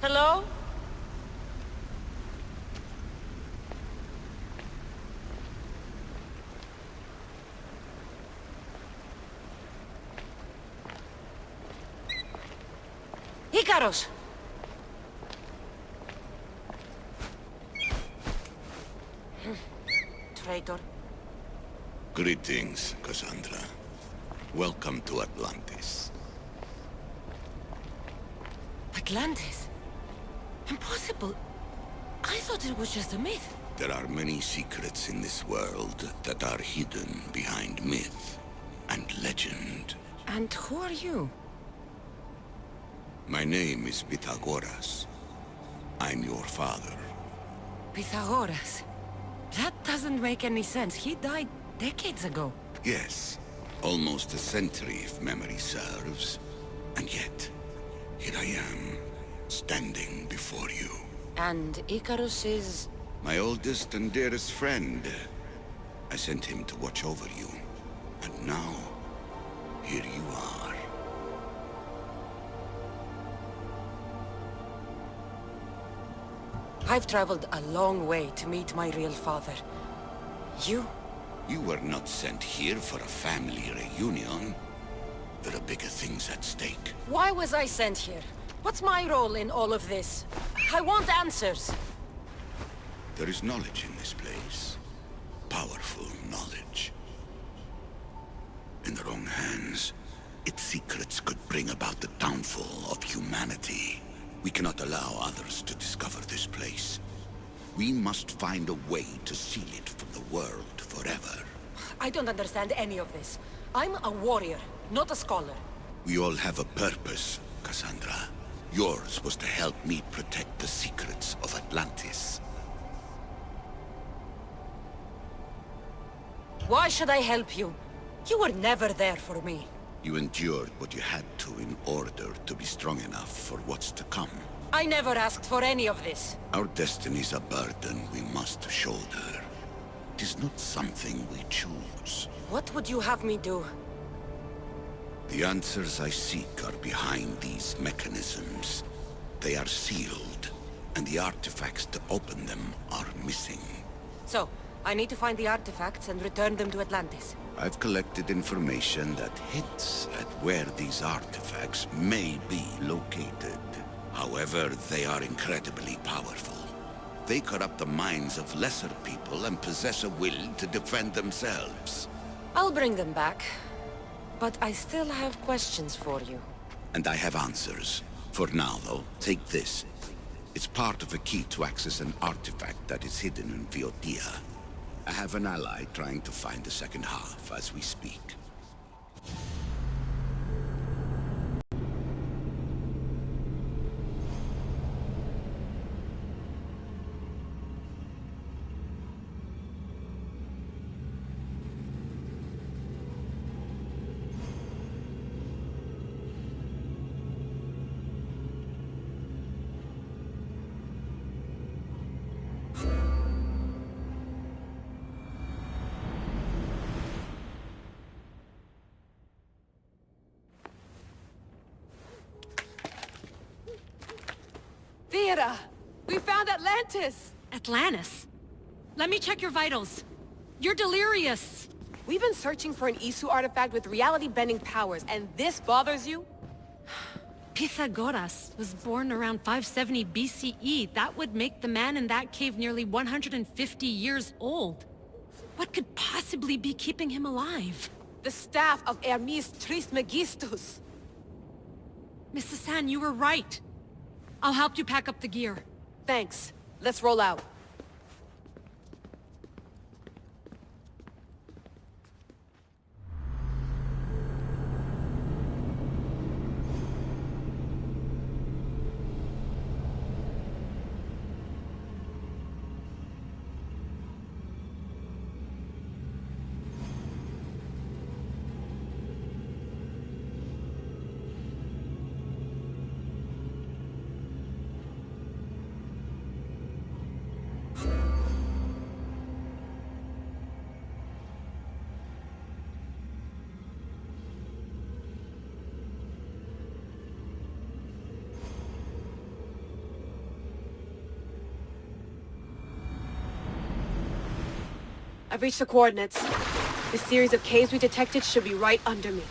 Hello? Icaros! Traitor. Greetings, Cassandra. Welcome to Atlantis. Atlantis? Impossible. I thought it was just a myth. There are many secrets in this world that are hidden behind myth and legend. And who are you? My name is Pythagoras. I'm your father. Pythagoras. That doesn't make any sense. He died decades ago. Yes, almost a century if memory serves. And yet, here I am, standing before you. And Icarus is... My oldest and dearest friend. I sent him to watch over you. And now, here you are. I've traveled a long way to meet my real father. You? You were not sent here for a family reunion. There are bigger things at stake. Why was I sent here? What's my role in all of this? I want answers. There is knowledge in this place. Powerful knowledge. In the wrong hands, its secrets could bring about the downfall of humanity. We cannot allow others to discover this place. We must find a way to seal it from the world forever. I don't understand any of this. I'm a warrior, not a scholar. We all have a purpose, Cassandra. Yours was to help me protect the secrets of Atlantis. Why should I help you? You were never there for me. You endured what you had to in order to be strong enough for what's to come. I never asked for any of this. Our destiny's a burden we must shoulder. It is not something we choose. What would you have me do? The answers I seek are behind these mechanisms. They are sealed, and the artifacts to open them are missing. So, I need to find the artifacts and return them to Atlantis. I've collected information that hints at where these artifacts may be located. However, they are incredibly powerful. They corrupt the minds of lesser people and possess a will to defend themselves. I'll bring them back. But I still have questions for you. And I have answers. For now, though, take this. It's part of a key to access an artifact that is hidden in Viotia. I have an ally trying to find the second half as we speak. Theata! We found Atlantis! Atlantis? Let me check your vitals. You're delirious. We've been searching for an Isu artifact with reality-bending powers, and this bothers you? Pythagoras was born around 570 BCE. That would make the man in that cave nearly 150 years old. What could possibly be keeping him alive? The staff of Hermes Trismegistus! Mrs. San, you were right. I'll help you pack up the gear. Thanks. Let's roll out. I've reached the coordinates. The series of caves we detected should be right under me.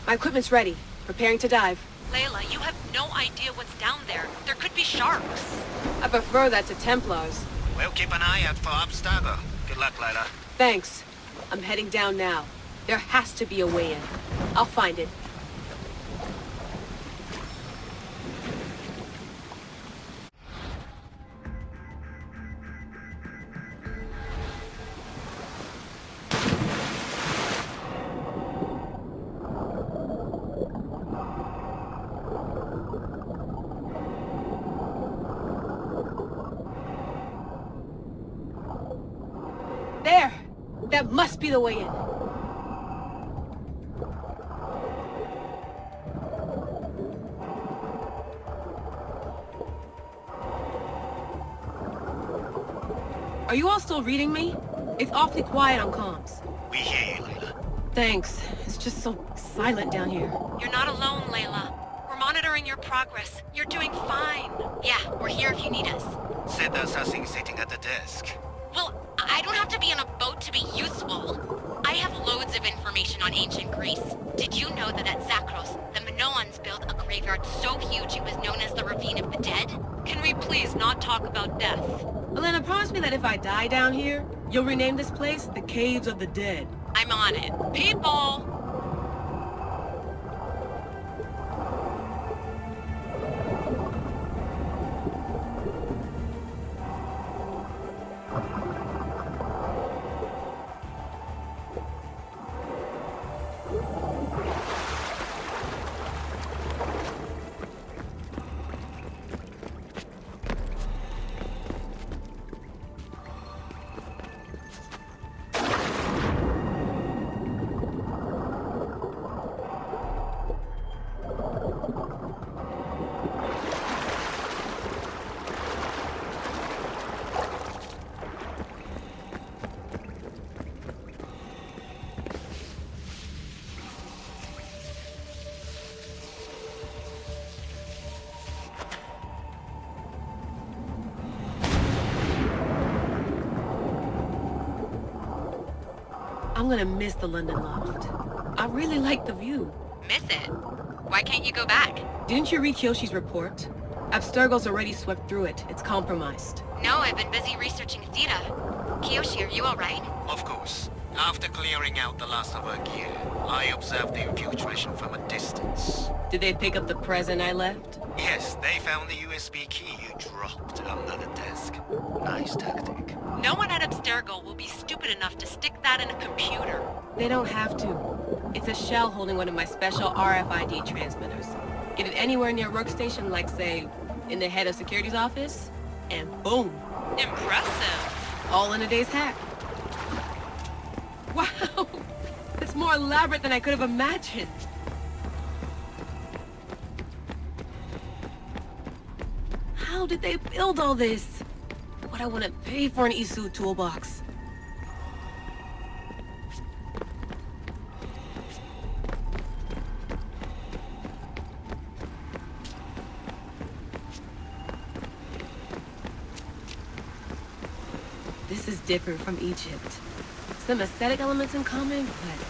My equipment's ready. Preparing to dive. Layla, you have no idea what's down there. There could be sharks. I prefer that to Templars. We'll keep an eye out for Abstergo. Good luck, Layla. Thanks. I'm heading down now. There has to be a way in. I'll find it. There! That must be the way in. Are you all still reading me? It's awfully quiet on comms. We hear you, Layla. Thanks. It's just so silent down here. You're not alone, Layla. We're monitoring your progress. You're doing fine. Yeah, we're here if you need us. Said there's something sitting at the desk. Well, I don't have to be on a boat to be useful. I have loads of information on ancient Greece. Did you know that at Zakros, the Minoans built a graveyard so huge it was known as the Ravine of the Dead? Can we please not talk about death? Elena, promise me that if I die down here, you'll rename this place the Caves of the Dead. I'm on it. People! I'm gonna miss the London Loft. I really like the view. Miss it? Why can't you go back? Didn't you read Kyoshi's report? Abstergo's already swept through it. It's compromised. No, I've been busy researching Theta. Kiyoshi, are you alright? Of course. After clearing out the last of her gear, I observed the infiltration from a distance. Did they pick up the present I left? Yes, they found the USB key you dropped under the desk. Nice tactic. No one at Abstergo will be stupid enough to stick that in a computer. They don't have to. It's a shell holding one of my special RFID transmitters. Get it anywhere near a workstation, like, say, in the head of security's office, and boom. Impressive. All in a day's hack. Wow! It's more elaborate than I could have imagined. How did they build all this? What I want to pay for an Isu toolbox. This is different from Egypt. Some aesthetic elements in common, but...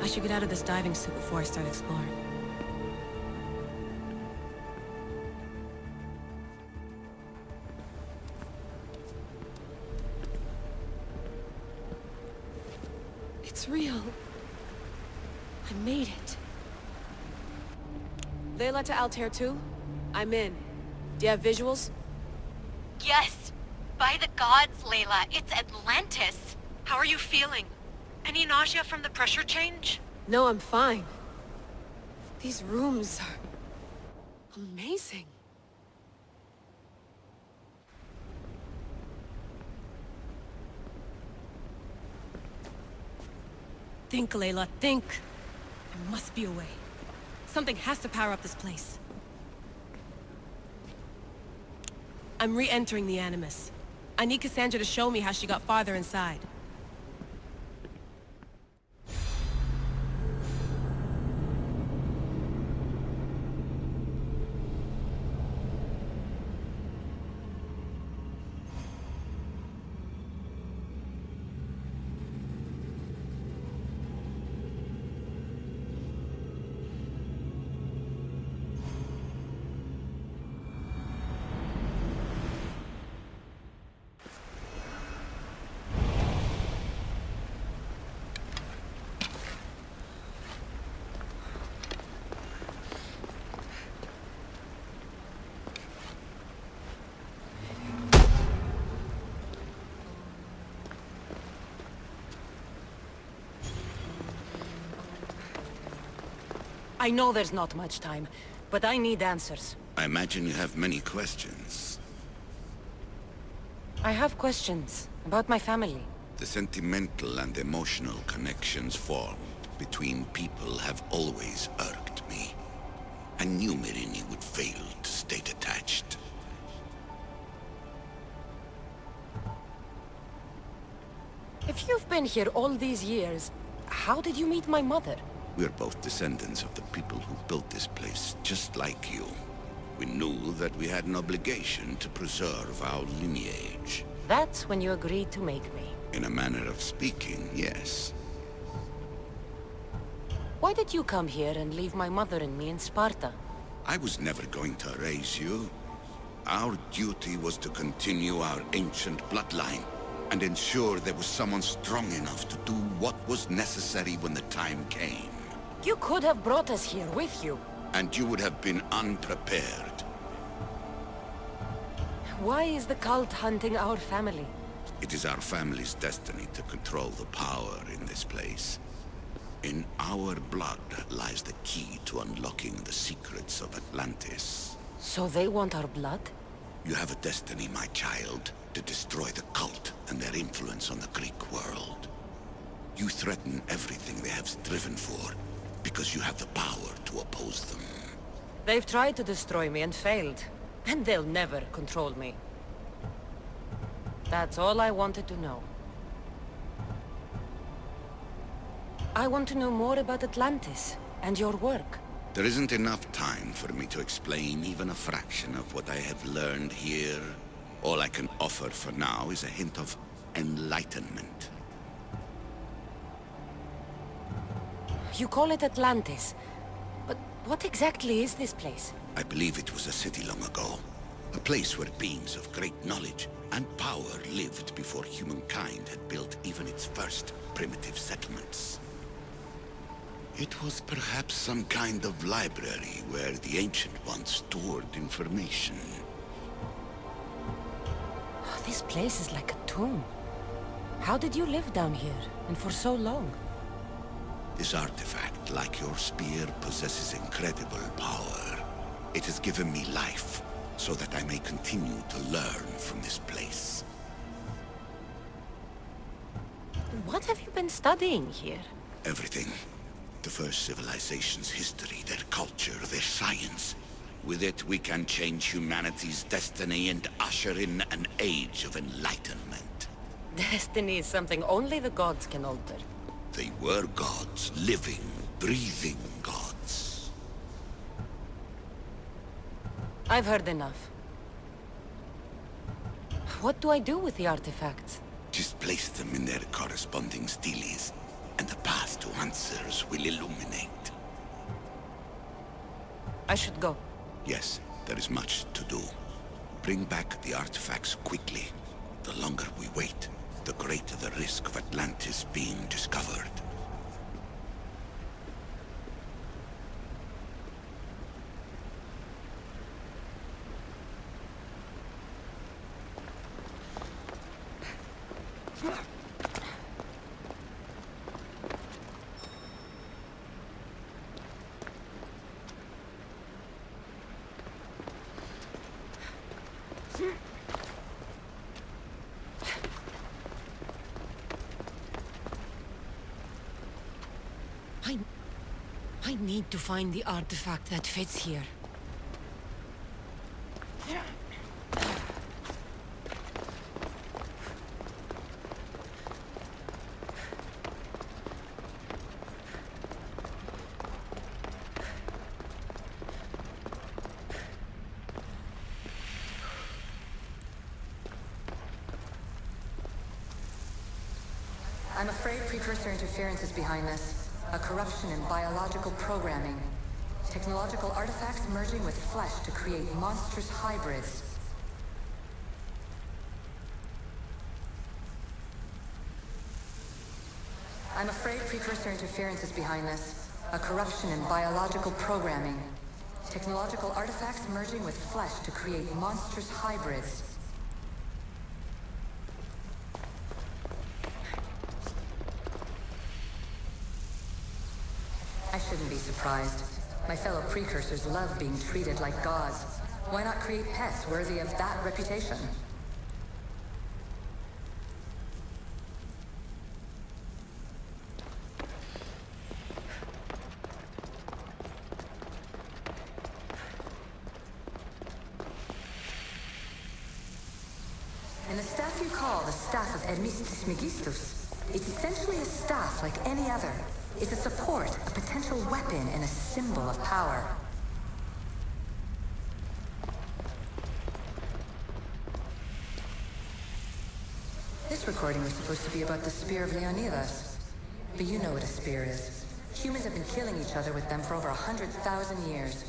I should get out of this diving suit before I start exploring. It's real. I made it. Layla to Altair 2? I'm in. Do you have visuals? Yes! By the gods, Layla, it's Atlantis! How are you feeling? Any nausea from the pressure change? No, I'm fine. These rooms are... amazing. Think, Layla, think. There must be a way. Something has to power up this place. I'm re-entering the Animus. I need Cassandra to show me how she got farther inside. I know there's not much time, but I need answers. I imagine you have many questions. I have questions about my family. The sentimental and emotional connections formed between people have always irked me. I knew Myrini would fail to stay detached. If you've been here all these years, how did you meet my mother? We're both descendants of the people who built this place, just like you. We knew that we had an obligation to preserve our lineage. That's when you agreed to make me. In a manner of speaking, yes. Why did you come here and leave my mother and me in Sparta? I was never going to raise you. Our duty was to continue our ancient bloodline and ensure there was someone strong enough to do what was necessary when the time came. You could have brought us here with you. And you would have been unprepared. Why is the cult hunting our family? It is our family's destiny to control the power in this place. In our blood lies the key to unlocking the secrets of Atlantis. So they want our blood? You have a destiny, my child, to destroy the cult and their influence on the Greek world. You threaten everything they have striven for, because you have the power to oppose them. They've tried to destroy me and failed. And they'll never control me. That's all I wanted to know. I want to know more about Atlantis and your work. There isn't enough time for me to explain even a fraction of what I have learned here. All I can offer for now is a hint of enlightenment. You call it Atlantis, but what exactly is this place? I believe it was a city long ago. A place where beings of great knowledge and power lived before humankind had built even its first primitive settlements. It was perhaps some kind of library where the Ancient Ones stored information. Oh, this place is like a tomb. How did you live down here, and for so long? This artifact, like your spear, possesses incredible power. It has given me life, so that I may continue to learn from this place. What have you been studying here? Everything. The first civilization's history, their culture, their science. With it, we can change humanity's destiny and usher in an age of enlightenment. Destiny is something only the gods can alter. They were gods, living, breathing gods. I've heard enough. What do I do with the artifacts? Just place them in their corresponding steles, and the path to answers will illuminate. I should go. Yes, there is much to do. Bring back the artifacts quickly. The longer we wait, the greater the risk of Atlantis being discovered. I need to find the artifact that fits here. I'm afraid precursor interference is behind this. A corruption in biological programming. Technological artifacts merging with flesh to create monstrous hybrids. I'm afraid precursor interference is behind this. A corruption in biological programming. Technological artifacts merging with flesh to create monstrous hybrids. I shouldn't be surprised. My fellow precursors love being treated like gods. Why not create pets worthy of that reputation? In the staff you call the Staff of Hermistus Megistus, it's essentially a staff like any other. It's a support, a potential weapon, and a symbol of power. This recording was supposed to be about the Spear of Leonidas. But you know what a spear is. Humans have been killing each other with them for over 100,000 years.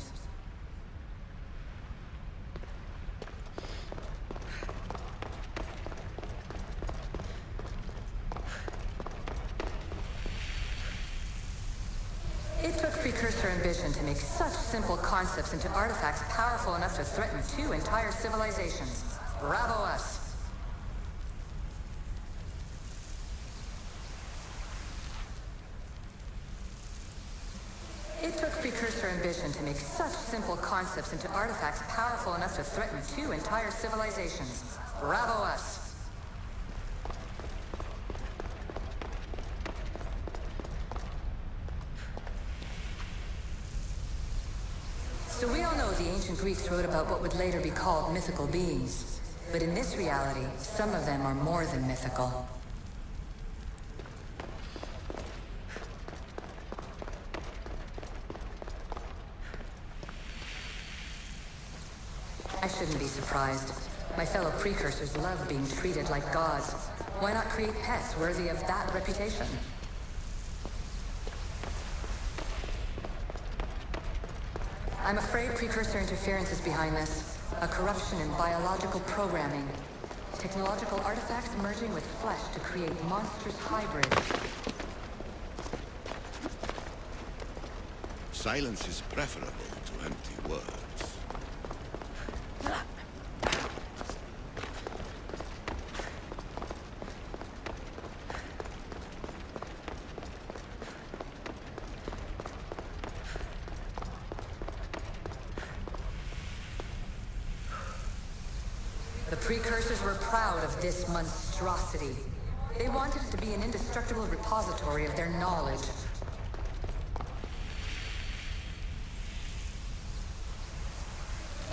It took precursor ambition to make such simple concepts into artifacts powerful enough to threaten 2 entire civilizations. Bravo us! It took precursor ambition to make such simple concepts into artifacts powerful enough to threaten 2 entire civilizations. Bravo us! So we all know the ancient Greeks wrote about what would later be called mythical beings. But in this reality, some of them are more than mythical. I shouldn't be surprised. My fellow precursors love being treated like gods. Why not create pets worthy of that reputation? I'm afraid precursor interference is behind this. A corruption in biological programming. Technological artifacts merging with flesh to create monstrous hybrids. Silence is preferable to empty words. The precursors were proud of this monstrosity. They wanted it to be an indestructible repository of their knowledge.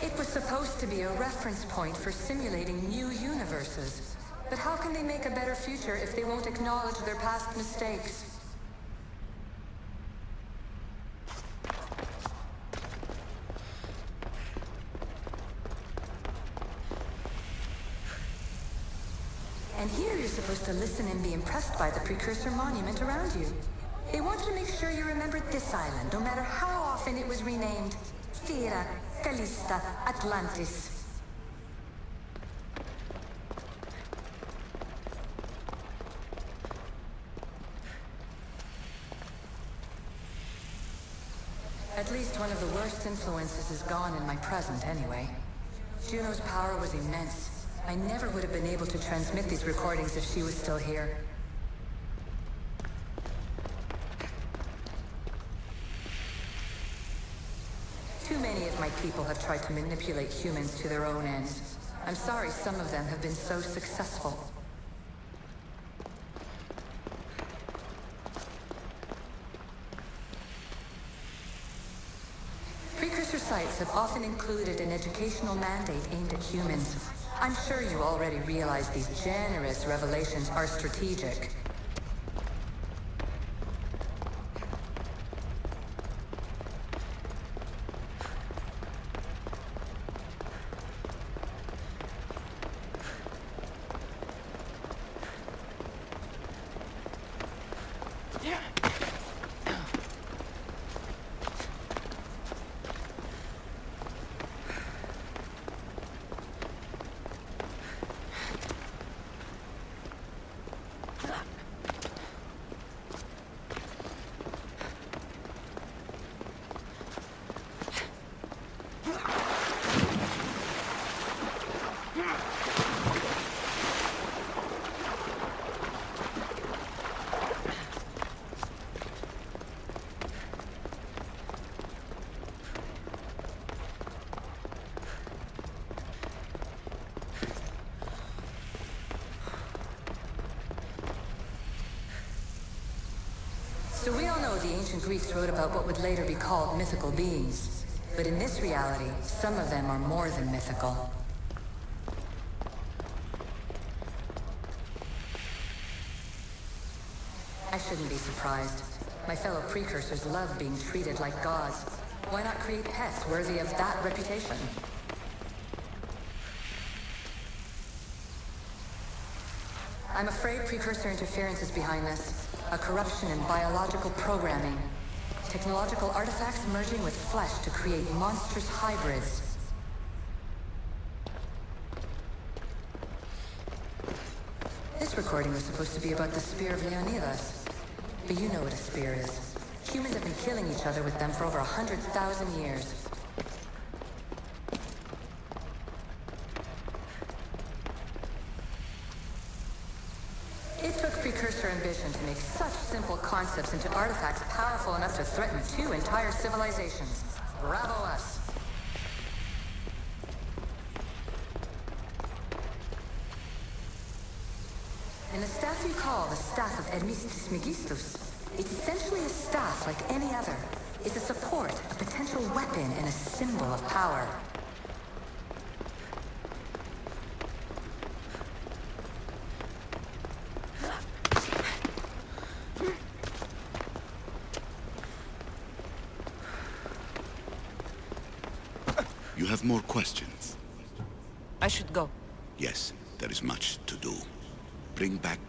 It was supposed to be a reference point for simulating new universes. But how can they make a better future if they won't acknowledge their past mistakes? And here you're supposed to listen and be impressed by the precursor monument around you. They wanted to make sure you remembered this island, no matter how often it was renamed. Thera, Callista, Atlantis. At least one of the worst influences is gone in my present, anyway. Juno's power was immense. I never would have been able to transmit these recordings if she was still here. Too many of my people have tried to manipulate humans to their own ends. I'm sorry some of them have been so successful. Precursor sites have often included an educational mandate aimed at humans. I'm sure you already realize these generous revelations are strategic. ancient Greeks wrote about what would later be called mythical beings. But in this reality, some of them are more than mythical. I shouldn't be surprised. My fellow precursors love being treated like gods. Why not create pets worthy of that reputation? I'm afraid precursor interference is behind this. A corruption in biological programming. Technological artifacts merging with flesh to create monstrous hybrids. This recording was supposed to be about the Spear of Leonidas. But you know what a spear is. Humans have been killing each other with them for over 100,000 years. It took precursor ambition to make such simple concepts into artifacts powerful enough to threaten 2 entire civilizations. Bravo us! In the staff you call the Staff of Hermistus Megistus, it's essentially a staff like any other. It's a support, a potential weapon, and a symbol of power. You have more questions? I should go. Yes, there is much to do. Bring back